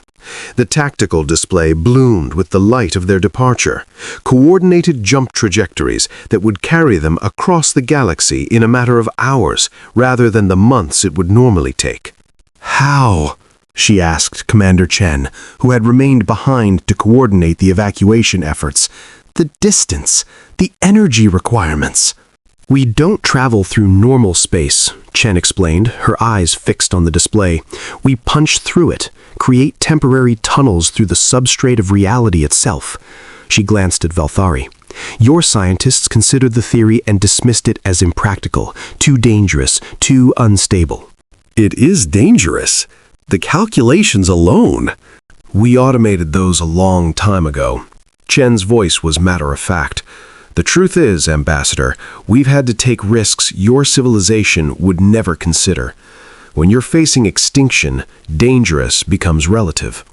The tactical display bloomed with the light of their departure, coordinated jump trajectories that would carry them across the galaxy in a matter of hours rather than the months it would normally take. How? She asked Commander Chen, who had remained behind to coordinate the evacuation efforts. The distance, the energy requirements. We don't travel through normal space, Chen explained, her eyes fixed on the display. We punch through it, create temporary tunnels through the substrate of reality itself. She glanced at Velthari. Your scientists considered the theory and dismissed it as impractical, too dangerous, too unstable. It is dangerous. The calculations alone. We automated those a long time ago. Chen's voice was matter-of-fact. The truth is, Ambassador, we've had to take risks your civilization would never consider. When you're facing extinction, dangerous becomes relative.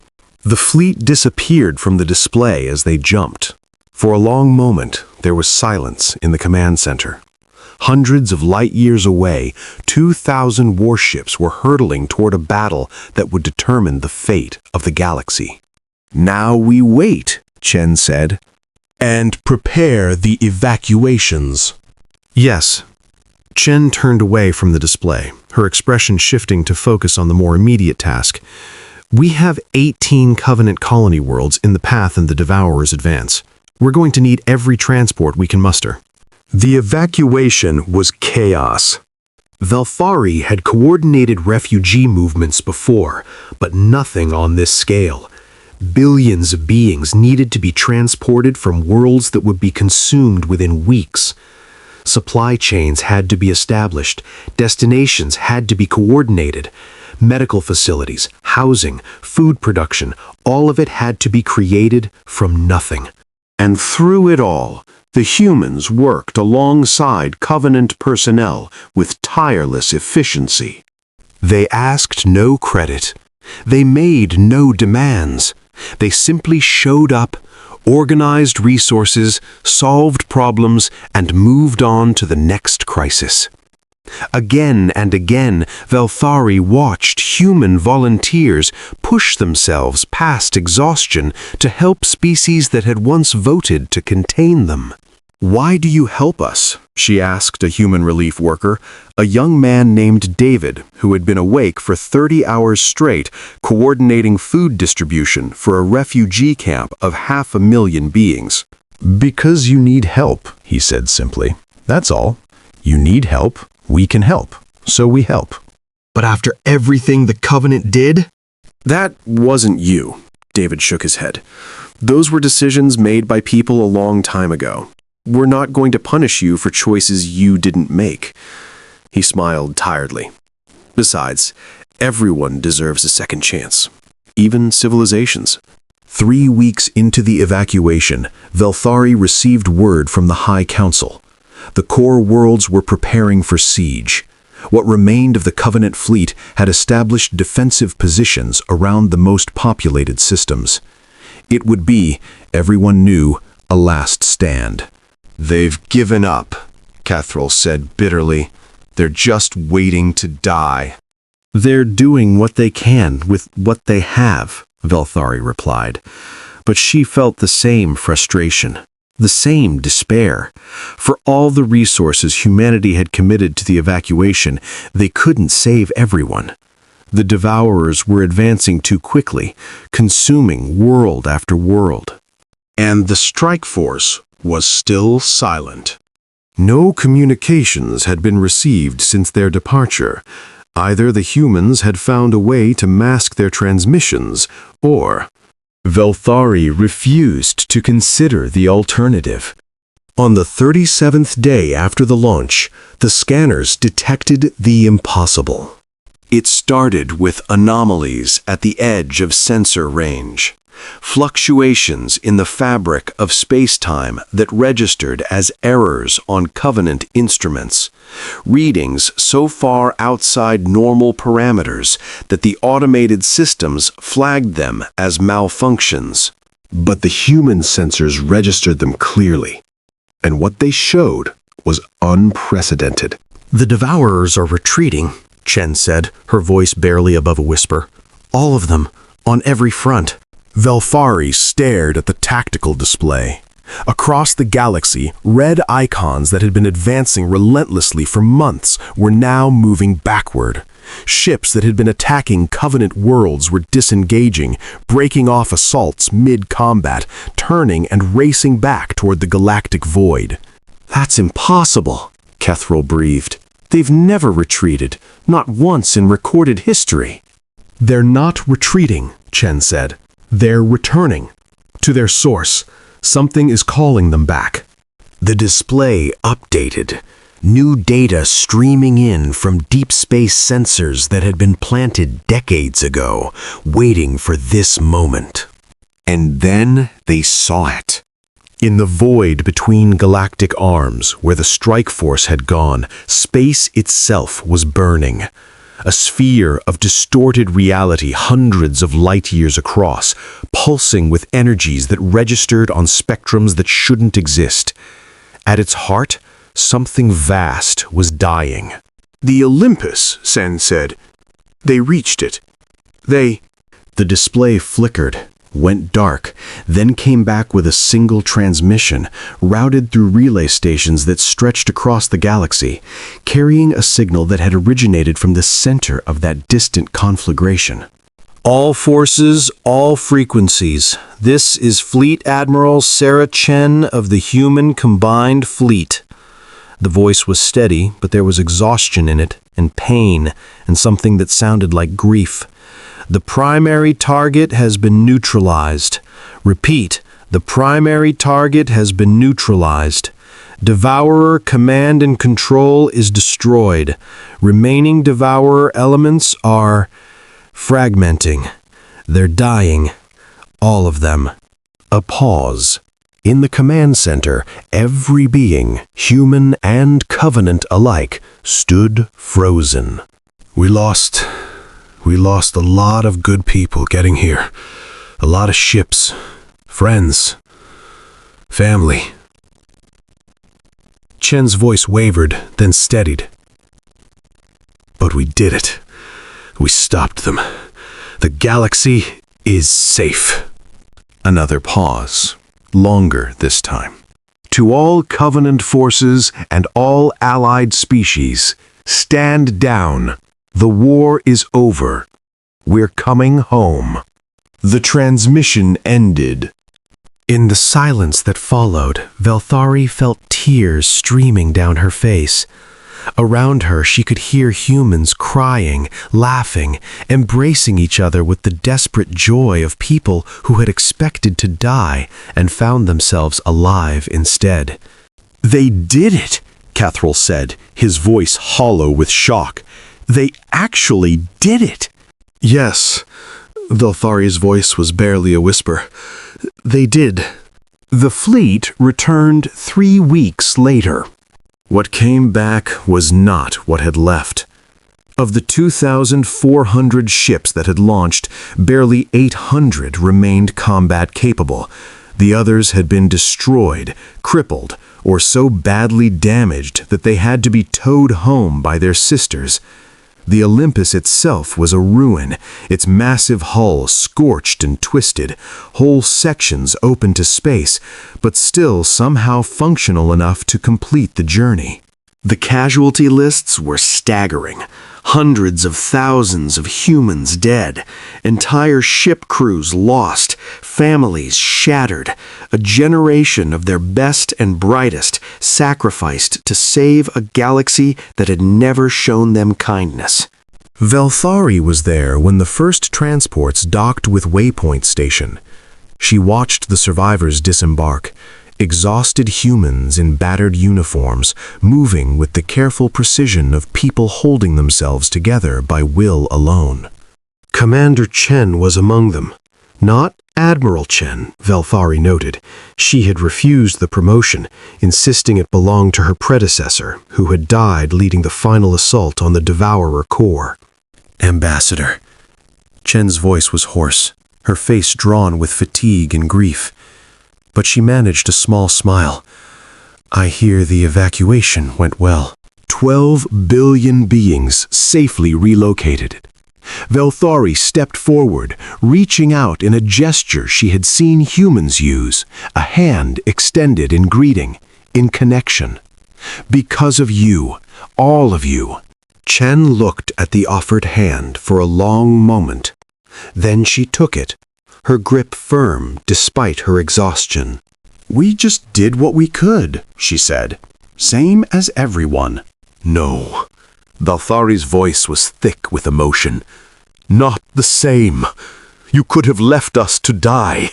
The fleet disappeared from the display as they jumped. For a long moment, there was silence in the command center. Hundreds of light years away, 2,000 warships were hurtling toward a battle that would determine the fate of the galaxy. Now we wait, Chen said, And prepare the evacuations. Yes. Chen turned away from the display, her expression shifting to focus on the more immediate task. We have 18 Covenant colony worlds in the path in the Devourer's advance. We're going to need every transport we can muster. The evacuation was chaos. Velthari had coordinated refugee movements before, but nothing on this scale. Billions of beings needed to be transported from worlds that would be consumed within weeks. Supply chains had to be established, destinations had to be coordinated. Medical facilities, housing, food production, all of it had to be created from nothing. And through it all, the humans worked alongside Covenant personnel with tireless efficiency. They asked no credit. They made no demands. They simply showed up, organized resources, solved problems, and moved on to the next crisis. Again and again, Velthari watched human volunteers push themselves past exhaustion to help species that had once voted to contain them. "Why do you help us?" she asked a human relief worker, a young man named David, who had been awake for 30 hours straight, coordinating food distribution for a refugee camp of 500,000 beings. "Because you need help," he said simply. "That's all. You need help. We can help. So we help." But after everything the Covenant did? "That wasn't you," David shook his head. "Those were decisions made by people a long time ago. We're not going to punish you for choices you didn't make." He smiled tiredly. "Besides, everyone deserves a second chance. Even civilizations." 3 weeks into the evacuation, Velthari received word from the High Council. The core worlds were preparing for siege. What remained of the Covenant fleet had established defensive positions around the most populated systems. It would be, everyone knew, a last stand. "They've given up," Cathrall said bitterly. "They're just waiting to die." They're doing what they can with what they have, Velthari replied. But she felt the same frustration, the same despair. For all the resources humanity had committed to the evacuation, they couldn't save everyone. The Devourers were advancing too quickly, consuming world after world. And the strike force was still silent. No communications had been received since their departure. Either the humans had found a way to mask their transmissions, or Velthari refused to consider the alternative. on the 37th day after the launch, the scanners detected the impossible. It started with anomalies at the edge of sensor range. fluctuations in the fabric of space-time that registered as errors on Covenant instruments, readings so far outside normal parameters that the automated systems flagged them as malfunctions. But the human sensors registered them clearly, and what they showed was unprecedented. The Devourers are retreating, Chen said, her voice barely above a whisper. All of them, on every front. Velfari stared at the tactical display. Across the galaxy, red icons that had been advancing relentlessly for months were now moving backward. Ships that had been attacking Covenant worlds were disengaging, breaking off assaults mid-combat, turning and racing back toward the galactic void. "That's impossible," Kethril breathed. "They've never retreated, not once in recorded history." "They're not retreating," Chen said. "They're returning. To their source. Something is calling them back." The display updated. New data streaming in from deep space sensors that had been planted decades ago, waiting for this moment. And then they saw it. In the void between galactic arms, where the strike force had gone, space itself was burning. A sphere of distorted reality hundreds of light years across, pulsing with energies that registered on spectrums that shouldn't exist. At its heart, something vast was dying. "The Olympus," Sen said. "They reached it. They—" The display flickered, went dark, then came back with a single transmission, routed through relay stations that stretched across the galaxy, carrying a signal that had originated from the center of that distant conflagration. "All forces, all frequencies. This is Fleet Admiral Sarah Chen of the Human Combined Fleet." The voice was steady, but there was exhaustion in it, and pain, and something that sounded like grief. "The primary target has been neutralized. Repeat, the primary target has been neutralized. Devourer command and control is destroyed. Remaining Devourer elements are fragmenting. They're dying. All of them." A pause. In the command center, every being, human and Covenant alike, stood frozen. We lost a lot of good people getting here. A lot of ships, friends, family. Chen's voice wavered, then steadied. But we did it. We stopped them. The galaxy is safe. Another pause. Longer this time. "To all Covenant forces and all allied species, stand down. The war is over. We're coming home." The transmission ended. In the silence that followed, Velthari felt tears streaming down her face. Around her, she could hear humans crying, laughing, embracing each other with the desperate joy of people who had expected to die and found themselves alive instead. "They did it," Kethril said, his voice hollow with shock. "They actually did it." "Yes," Velthari's voice was barely a whisper. "They did." The fleet returned 3 weeks later. What came back was not what had left. Of the 2,400 ships that had launched, barely 800 remained combat capable. The others had been destroyed, crippled, or so badly damaged that they had to be towed home by their sisters. The Olympus itself was a ruin, its massive hull scorched and twisted, whole sections open to space, but still somehow functional enough to complete the journey. The casualty lists were staggering. Hundreds of thousands of humans dead, entire ship crews lost, families shattered, a generation of their best and brightest sacrificed to save a galaxy that had never shown them kindness. Velthari was there when the first transports docked with Waypoint Station. She watched the survivors disembark, exhausted humans in battered uniforms, moving with the careful precision of people holding themselves together by will alone. Commander Chen was among them, Not Admiral Chen, Velthari noted. She had refused the promotion, insisting it belonged to her predecessor, who had died leading the final assault on the Devourer Corps. Ambassador. Chen's voice was hoarse, her face drawn with fatigue and grief. But she managed a small smile. I hear the evacuation went well. 12 billion beings safely relocated. Velthari stepped forward, reaching out in a gesture she had seen humans use, a hand extended in greeting, in connection. Because of you, all of you. Chen looked at the offered hand for a long moment. Then she took it, her grip firm despite her exhaustion. We just did what we could, she said. Same as everyone. No. Velthari's voice was thick with emotion. Not the same. You could have left us to die.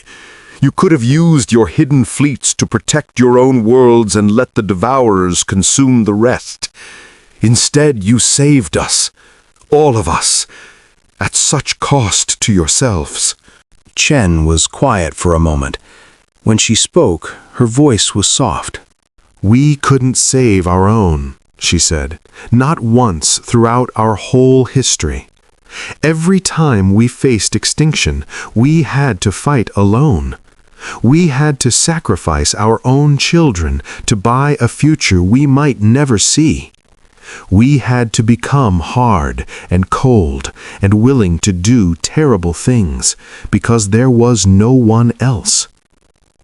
You could have used your hidden fleets to protect your own worlds and let the Devourers consume the rest. Instead, you saved us. All of us. At such cost to yourselves. Chen was quiet for a moment. When she spoke, her voice was soft. We couldn't save our own, she said. Not once throughout our whole history. Every time we faced extinction, we had to fight alone. We had to sacrifice our own children to buy a future we might never see. We had to become hard and cold and willing to do terrible things because there was no one else.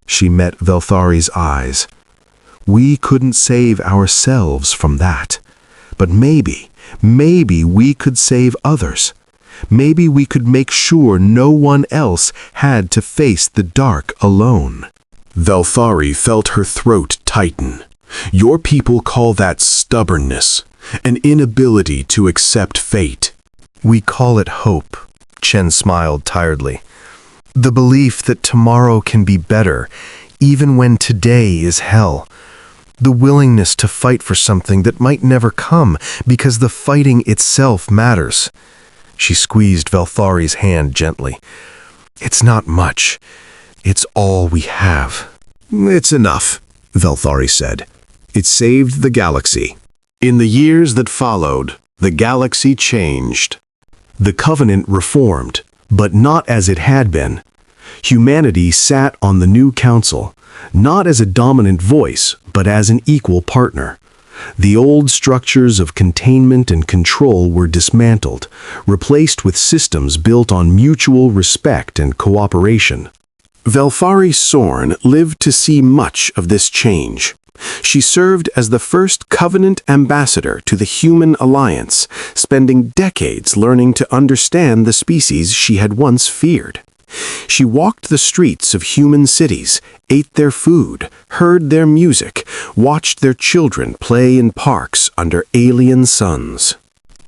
She met Velthari's eyes. We couldn't save ourselves from that. But maybe we could save others. Maybe we could make sure no one else had to face the dark alone. Velthari felt her throat tighten. Your people call that stubbornness, an inability to accept fate. We call it hope, Chen smiled tiredly. The belief that tomorrow can be better, even when today is hell. The willingness to fight for something that might never come because the fighting itself matters. She squeezed Velthari's hand gently. It's not much. It's all we have. It's enough, Velthari said. It saved the galaxy. In the years that followed, the galaxy changed. The Covenant reformed, but not as it had been. Humanity sat on the new council, not as a dominant voice, but as an equal partner. The old structures of containment and control were dismantled, replaced with systems built on mutual respect and cooperation. Velthari Sorn lived to see much of this change. She served as the first Covenant ambassador to the Human Alliance, spending decades learning to understand the species she had once feared. She walked the streets of human cities, ate their food, heard their music, watched their children play in parks under alien suns.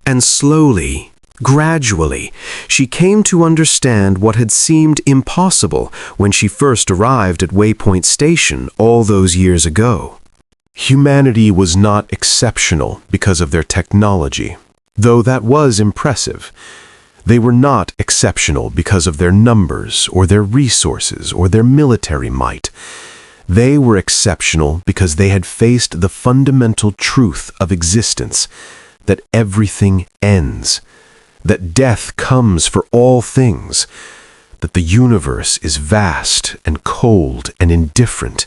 And slowly, gradually, she came to understand what had seemed impossible when she first arrived at Waypoint Station all those years ago. Humanity was not exceptional because of their technology, though that was impressive. They were not exceptional because of their numbers or their resources or their military might. They were exceptional because they had faced the fundamental truth of existence, that everything ends, that death comes for all things, that the universe is vast and cold and indifferent,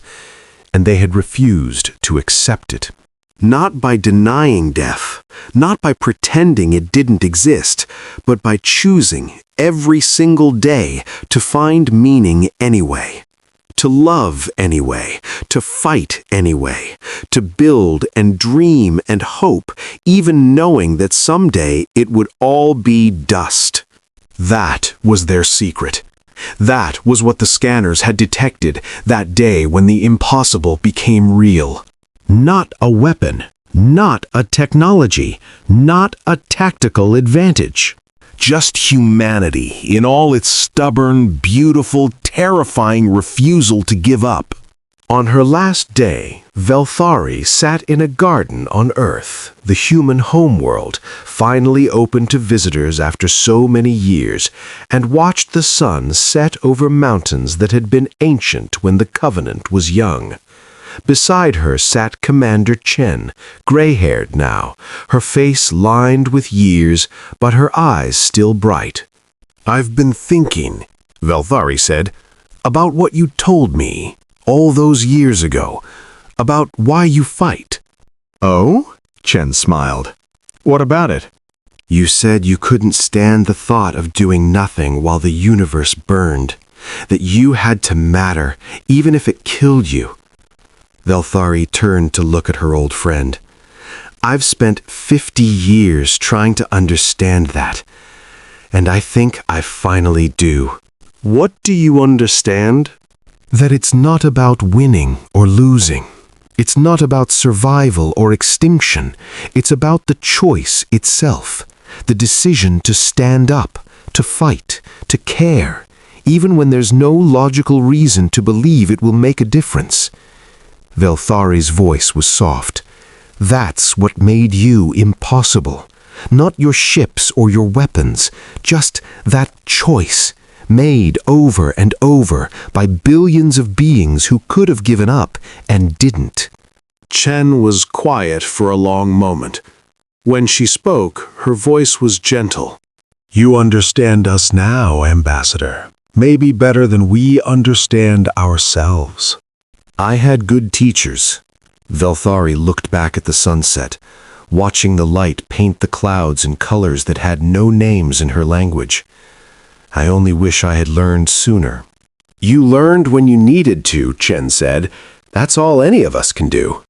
and they had refused to accept it. Not by denying death, not by pretending it didn't exist, but by choosing every single day to find meaning anyway, to love anyway, to fight anyway, to build and dream and hope, even knowing that someday it would all be dust. That was their secret. That was what the scanners had detected that day when the impossible became real. Not a weapon, not a technology, not a tactical advantage. Just humanity in all its stubborn, beautiful, terrifying refusal to give up. On her last day, Velthari sat in a garden on Earth, the human homeworld, finally open to visitors after so many years, and watched the sun set over mountains that had been ancient when the Covenant was young. Beside her sat Commander Chen, gray-haired now, her face lined with years, but her eyes still bright. "I've been thinking," Velthari said, "about what you told me all those years ago, about why you fight." Oh? Chen smiled. What about it? You said you couldn't stand the thought of doing nothing while the universe burned, that you had to matter, even if it killed you. Velthari turned to look at her old friend. "I've spent 50 years trying to understand that, and I think I finally do." What do you understand? That it's not about winning or losing. It's not about survival or extinction. It's about the choice itself, the decision to stand up, to fight, to care, even when there's no logical reason to believe it will make a difference. Velthari's voice was soft. That's what made you impossible. Not your ships or your weapons, just that choice, made over and over by billions of beings who could have given up and didn't. Chen was quiet for a long moment. When she spoke, her voice was gentle. You understand us now, Ambassador. Maybe better than we understand ourselves. I had good teachers. Velthari looked back at the sunset, watching the light paint the clouds in colors that had no names in her language. I only wish I had learned sooner. You learned when you needed to, Chen said. That's all any of us can do.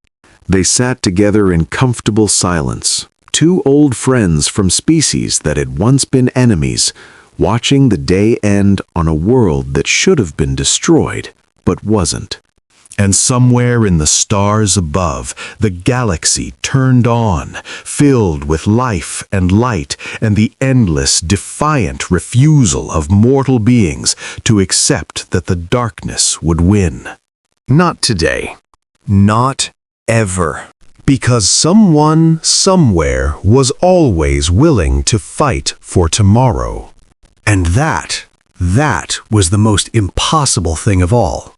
They sat together in comfortable silence, two old friends from species that had once been enemies, watching the day end on a world that should have been destroyed, but wasn't. And somewhere in the stars above, the galaxy turned on, filled with life and light and the endless, defiant refusal of mortal beings to accept that the darkness would win. Not today. Not ever. Because someone, somewhere, was always willing to fight for tomorrow. And that was the most impossible thing of all.